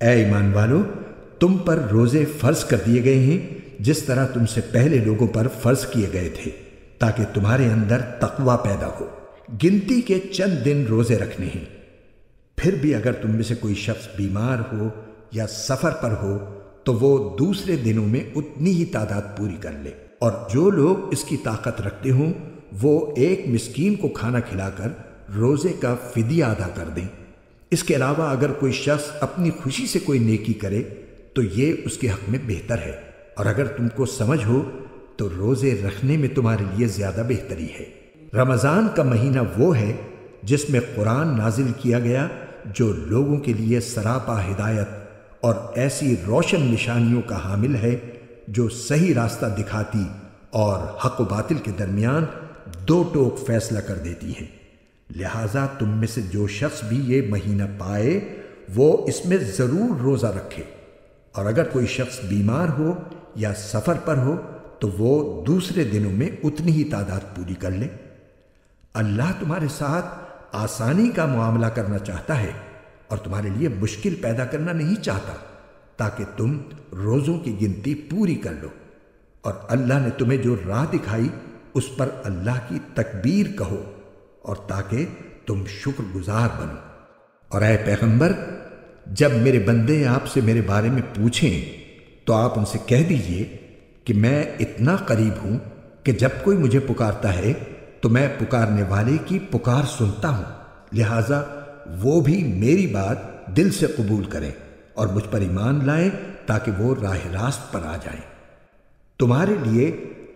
اے ایمان والو، تم پر روزے فرض کر دیے گئے ہیں جس طرح تم سے پہلے لوگوں پر فرض کیے گئے تھے، تاکہ تمہارے اندر تقوی پیدا ہو۔ گنتی کے چند دن روزے رکھنے ہیں۔ پھر بھی اگر تم میں سے کوئی شخص بیمار ہو یا سفر پر ہو تو وہ دوسرے دنوں میں اتنی ہی تعداد پوری کر لے، اور جو لوگ اس کی طاقت رکھتے ہوں وہ ایک مسکین کو کھانا کھلا کر روزے کا فدیہ ادا کر دیں۔ اس کے علاوہ اگر کوئی شخص اپنی خوشی سے کوئی نیکی کرے تو یہ اس کے حق میں بہتر ہے، اور اگر تم کو سمجھ ہو تو روزے رکھنے میں تمہارے لیے زیادہ بہتری ہے۔ رمضان کا مہینہ وہ ہے جس میں قرآن نازل کیا گیا، جو لوگوں کے لیے سراپا ہدایت اور ایسی روشن نشانیوں کا حامل ہے جو صحیح راستہ دکھاتی اور حق و باطل کے درمیان دو ٹوک فیصلہ کر دیتی ہیں۔ لہٰذا تم میں سے جو شخص بھی یہ مہینہ پائے وہ اس میں ضرور روزہ رکھے، اور اگر کوئی شخص بیمار ہو یا سفر پر ہو تو وہ دوسرے دنوں میں اتنی ہی تعداد پوری کر لے۔ اللہ تمہارے ساتھ آسانی کا معاملہ کرنا چاہتا ہے اور تمہارے لیے مشکل پیدا کرنا نہیں چاہتا، تاکہ تم روزوں کی گنتی پوری کر لو، اور اللہ نے تمہیں جو راہ دکھائی اس پر اللہ کی تکبیر کہو، اور تاکہ تم شکر گزار بنو۔ اور اے پیغمبر، جب میرے بندے آپ سے میرے بارے میں پوچھیں تو آپ ان سے کہہ دیجئے کہ میں اتنا قریب ہوں کہ جب کوئی مجھے پکارتا ہے تو میں پکارنے والے کی پکار سنتا ہوں، لہٰذا وہ بھی میری بات دل سے قبول کریں اور مجھ پر ایمان لائیں تاکہ وہ راہ راست پر آ جائیں۔ تمہارے لیے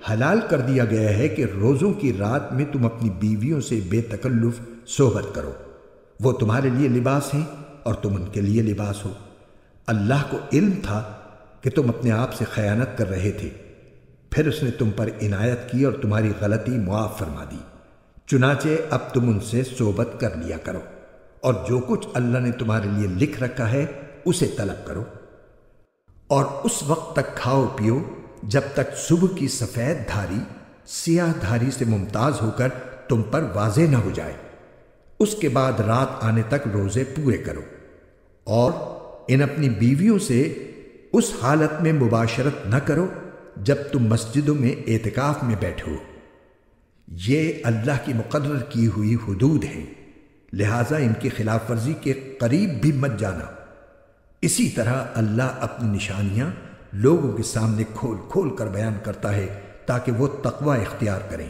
حلال کر دیا گیا ہے کہ روزوں کی رات میں تم اپنی بیویوں سے بے تکلف صحبت کرو، وہ تمہارے لیے لباس ہیں اور تم ان کے لیے لباس ہو۔ اللہ کو علم تھا کہ تم اپنے آپ سے خیانت کر رہے تھے، پھر اس نے تم پر عنایت کی اور تمہاری غلطی معاف فرما دی، چنانچہ اب تم ان سے صحبت کر لیا کرو، اور جو کچھ اللہ نے تمہارے لیے لکھ رکھا ہے اسے طلب کرو، اور اس وقت تک کھاؤ پیو جب تک صبح کی سفید دھاری سیاہ دھاری سے ممتاز ہو کر تم پر واضح نہ ہو جائے۔ اس کے بعد رات آنے تک روزے پورے کرو، اور ان اپنی بیویوں سے اس حالت میں مباشرت نہ کرو جب تم مسجدوں میں اعتکاف میں بیٹھو۔ یہ اللہ کی مقرر کی ہوئی حدود ہیں، لہٰذا ان کی خلاف ورزی کے قریب بھی مت جانا۔ اسی طرح اللہ اپنی نشانیاں لوگوں کے سامنے کھول کھول کر بیان کرتا ہے تاکہ وہ تقوی اختیار کریں۔